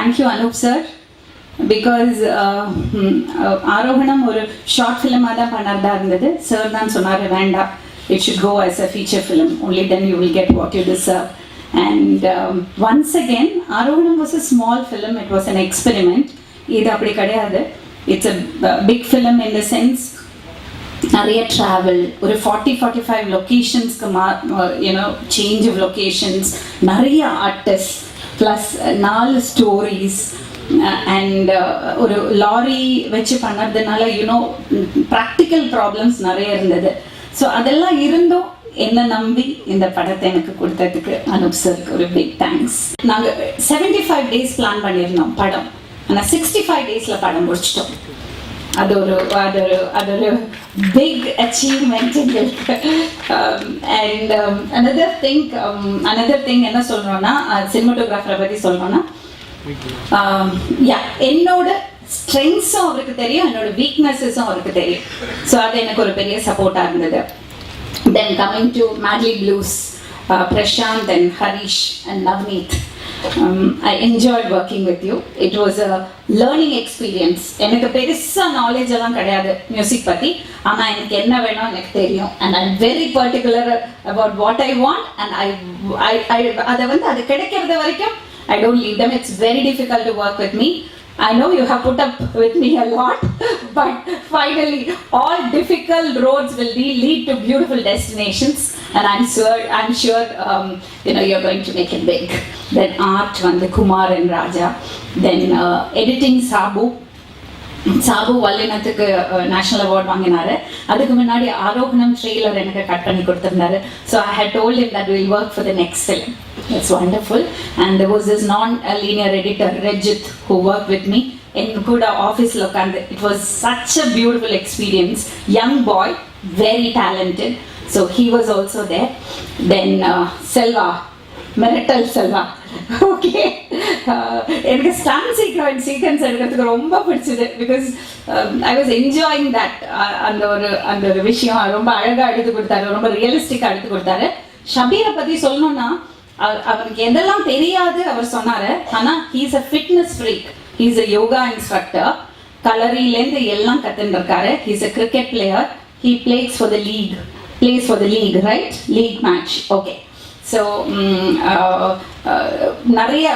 thank you Anup sir because Aarohanam ஒரு short ஃபிலிமாக தான் பண்ணறதா இருந்தது. சார் தான் சொன்னார் வேண்டாம், it should go as a feature film, only then you will get what you deserve. And once again Aarohanam was a small film, it was an experiment. இது அப்படி கிடையாது, it's a big film in the sense நிறைய travel, ஒரு 40-45 லொக்கேஷன்ஸ்க்கு change of locations, நிறைய artist plus 4 stories and ஒரு lorry வச்சு பண்ணதுனால practical problems நிறைய இருந்தது. ஸோ அதெல்லாம் இருந்தும் என்னை நம்பி இந்த படத்தை எனக்கு கொடுத்ததுக்கு அனுப் சருக்கு ஒரு பிக் தேங்க்ஸ். நாங்கள் 75 days பிளான் பண்ணியிருந்தோம் படம், ஆனால் 65 daysல படம் முடிச்சிட்டோம். அது ஒரு பிக் அச்சீவ்மெண்ட் எங்களுக்கு. அண்ட் another thing என்ன சொல்றோம்னா, சினிமாட்டோகிராஃபரை பற்றி சொல்றோம்னா, என்னோட ஸ்ட்ரெங்ஸும் அவருக்கு தெரியும், என்னோட வீக்னஸஸும் அவருக்கு தெரியும். ஸோ அது எனக்கு ஒரு பெரிய சப்போர்ட்டாக இருந்தது. Then coming to Madley Blues, Prashanth and Harish and Navneeth, I enjoyed working with you. It was a learning experience. எனக்கு பெருசா நாலேஜ் எல்லாம் கிடையாது மியூசிக் பத்தி, ஆனா எனக்கு என்ன வேணும் எனக்கு தெரியும். And I'm very particular about what I want, and அது கிடைக்கிறது வரைக்கும் I don't leave them. It's very difficult to work with me. I know you have put up with me a lot, but finally all difficult roads will lead to beautiful destinations, and I'm sure you're going to make it big. Then art வந்து Kumar and Raja, then editing Sabu வல்லினத்துக்கு national award வாங்கினாரு. அதுக்கு முன்னாடி Aarohanam trailer எனக்கு cut பண்ணி கொடுத்திருந்தாரு. So I had told him that will work for the next film. It's wonderful. And there was this non-linear editor Rajith who work with me. என் கூட ஆஃபீஸில் உட்காந்து, it was such a beautiful experience. Young boy, very talented. So he was also there. Then Selva, மெரிட்டல் Selva. Okay, எனக்கு stun sequence எடுக்கிறதுக்கு ரொம்ப பிடிச்சது. Because I was enjoying that. அந்த ஒரு விஷயம் ரொம்ப அழகாக எடுத்து கொடுத்தாரு, ரொம்ப ரியலிஸ்டிக்காக எடுத்து கொடுத்தாரு. ஷபீரை பற்றி சொல்லணும்னா, அவருக்கு எதெல்லாம் தெரியாது அவர் சொன்னார். ஆனால் he's a fitness freak, he's a yoga instructor, கலரியிலேருந்து எல்லாம் கற்றுன்னு இருக்காரு. He's a cricket player, he plays for the league, right? League match. Okay. So நிறைய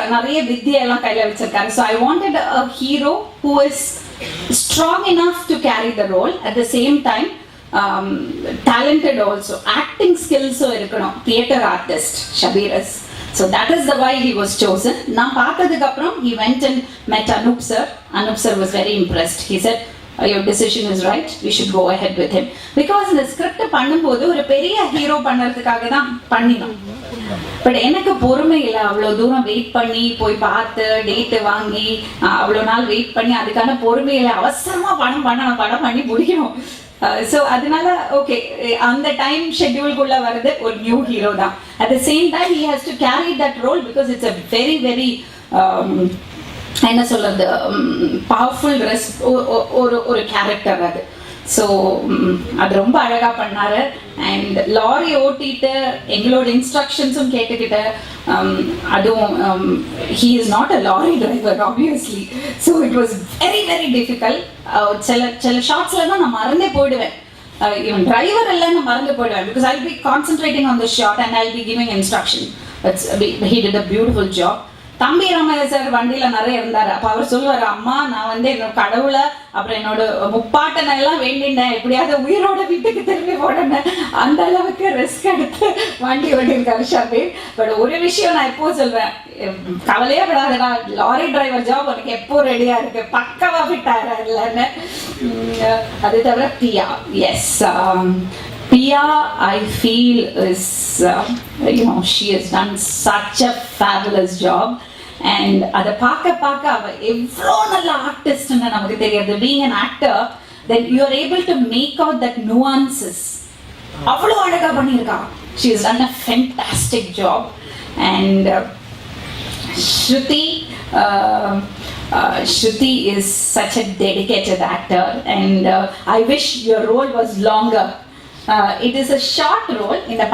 வித்தியெல்லாம் கையில் வச்சிருக்காரு. So I wanted a hero who is strong enough to carry the role, at the same time talented also, acting skills இருக்கணும். Theatre artist Shabeer's. So that is the why he was chosen. நான் பார்த்ததுக்கு அப்புறம் he went and met Anup sir. Anup sir was very impressed. He said, your decision is right, we should go ahead with him. Because இந்த script பண்ணும்போது ஒரு பெரிய hero பண்ணுறதுக்காக தான் பண்ணினோம். பட் எனக்கு பொறுமை இல்லை, அவ்வளோ தூரம் வெயிட் பண்ணி போய் பார்த்து டேட்டு வாங்கி அவ்வளோ நாள் வெயிட் பண்ணி அதுக்கான பொறுமை இல்லை. அவசரமாக படம் பண்ணி முடிக்கணும். ஸோ அதனால ஓகே, அந்த டைம் ஷெட்யூல்குள்ளே வருது ஒரு நியூ ஹீரோ தான். At the same time he has to carry that role because it's a very very என்ன சொல்றது, பவர்ஃபுல் ஒரு கேரக்டர் அது. ஸோ அது ரொம்ப அழகாக பண்ணாரு. அண்ட் லாரி ஓட்டிட்டு எங்களோட இன்ஸ்ட்ரக்ஷன்ஸும் கேட்டுக்கிட்ட, அதுவும் he is not a lorry driver obviously. So it was very very difficult. சில ஷார்ட்ஸில் தான் நான் மறந்தே போயிடுவேன். இவன் டிரைவர் இல்லைன்னு மறந்து போயிடுவேன். Because I be concentrating on the shot and I be giving instruction. He did a beautiful job. தம்பி ராமையா சார் வண்டியில் நிறைய இருந்தார். அப்போ அவர் சொல்லுவார், அம்மா நான் வந்து என்னோட கடவுளை அப்புறம் என்னோட முப்பாட்டனை எல்லாம் வேண்டினேன், எப்படியாவது உயிரோட வீட்டுக்கு திரும்பி போடணும், அந்த அளவுக்கு ரிஸ்க் எடுத்து வண்டி ஓட்டியிருக்காரு ஷபீர். பட் ஒரு விஷயம் நான் எப்போ சொல்வேன், கவலையே படாதடா, லாரி டிரைவர் ஜாப் உனக்கு எப்போ ரெடியாக இருக்கு, பக்கவா ஃபிட்டாக இல்லைன்னு. அது தவிர பியா, S Pia, I feel is, she has done such a fabulous job. And அதை பார்க்க அவள் எவ்வளோ நல்ல ஆர்டிஸ்ட்னு நமக்கு தெரியாது. Being an actor, then you are able to make out that nuances. அவ்வளோ அழகாக பண்ணியிருக்கா. She has done a fantastic job. And Shruti is such a dedicated actor. And I wish your role was longer. It is a short role. இந்த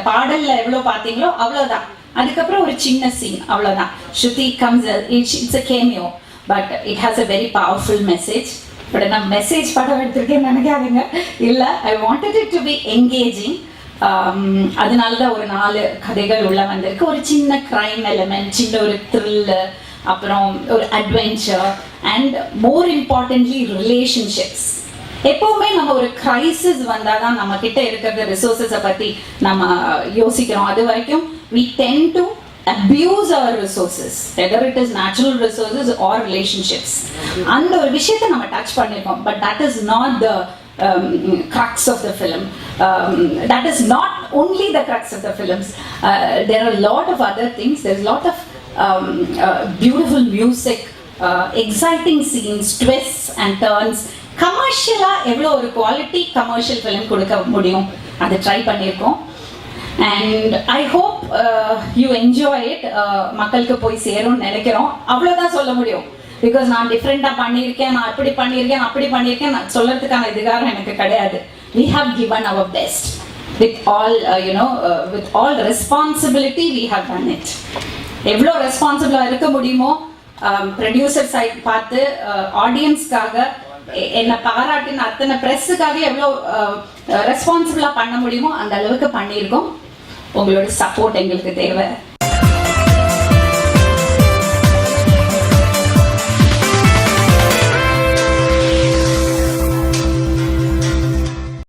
பாடல்ல எவ்வளோ பார்த்தீங்களோ அவ்வளோதான். அதுக்கப்புறம் ஒரு சின்ன சீன் அவ்வளோதான். Shruti comes, it's a cameo, but it has a very powerful message. But நான் message படம் எடுத்திருக்கேன்னு நினைக்காதுங்க, இல்லை, I wanted it to be engaging. அதனால தான் ஒரு 4 கதைகள் உள்ள வந்திருக்கு. ஒரு சின்ன க்ரைம் எலிமெண்ட், சின்ன ஒரு த்ரில்லு, அப்புறம் ஒரு adventure, and more importantly relationships. எப்பவுமே நம்ம ஒரு கிரைசிஸ் வந்தால் தான் நம்ம கிட்ட இருக்கிற ரிசோர்ஸஸை பற்றி நம்ம யோசிக்கிறோம். அது வரைக்கும் we tend to abuse our resources, whether it is natural resources or relationships. அந்த ஒரு விஷயத்தை நம்ம டச் பண்ணியிருக்கோம். But that is not the crux of the film. That is not only the crux of the films. There are a lot of other things. There's a lot of beautiful music, exciting scenes, twists and turns. கமர்ஷியலாக எவ்வளோ ஒரு quality commercial film கொடுக்க முடியும் அதை try பண்ணியிருக்கோம். And I hope you enjoy it. மக்களுக்கு போய் சேரும்னு நினைக்கிறோம், அவ்வளோதான் சொல்ல முடியும். பிகாஸ் நான் டிஃப்ரெண்ட்டாக பண்ணியிருக்கேன், நான் இப்படி பண்ணியிருக்கேன், அப்படி பண்ணியிருக்கேன், நான் சொல்கிறதுக்கான அதிகாரம் எனக்கு கிடையாது. We have given our best with all with all responsibility. We have done it. எவ்வளோ ரெஸ்பான்சிபிளாக இருக்க முடியுமோ ப்ரொடியூசர் சைட் பார்த்து, ஆடியன்ஸ்க்காக, என்னை பாராட்டின அத்தனை ப்ரெஸ்ஸுக்காக எவ்வளோ ரெஸ்பான்சிபிளாக பண்ண முடியுமோ அந்த அளவுக்கு பண்ணியிருக்கோம். உங்களோட சப்போர்ட் எங்களுக்கு தேவை.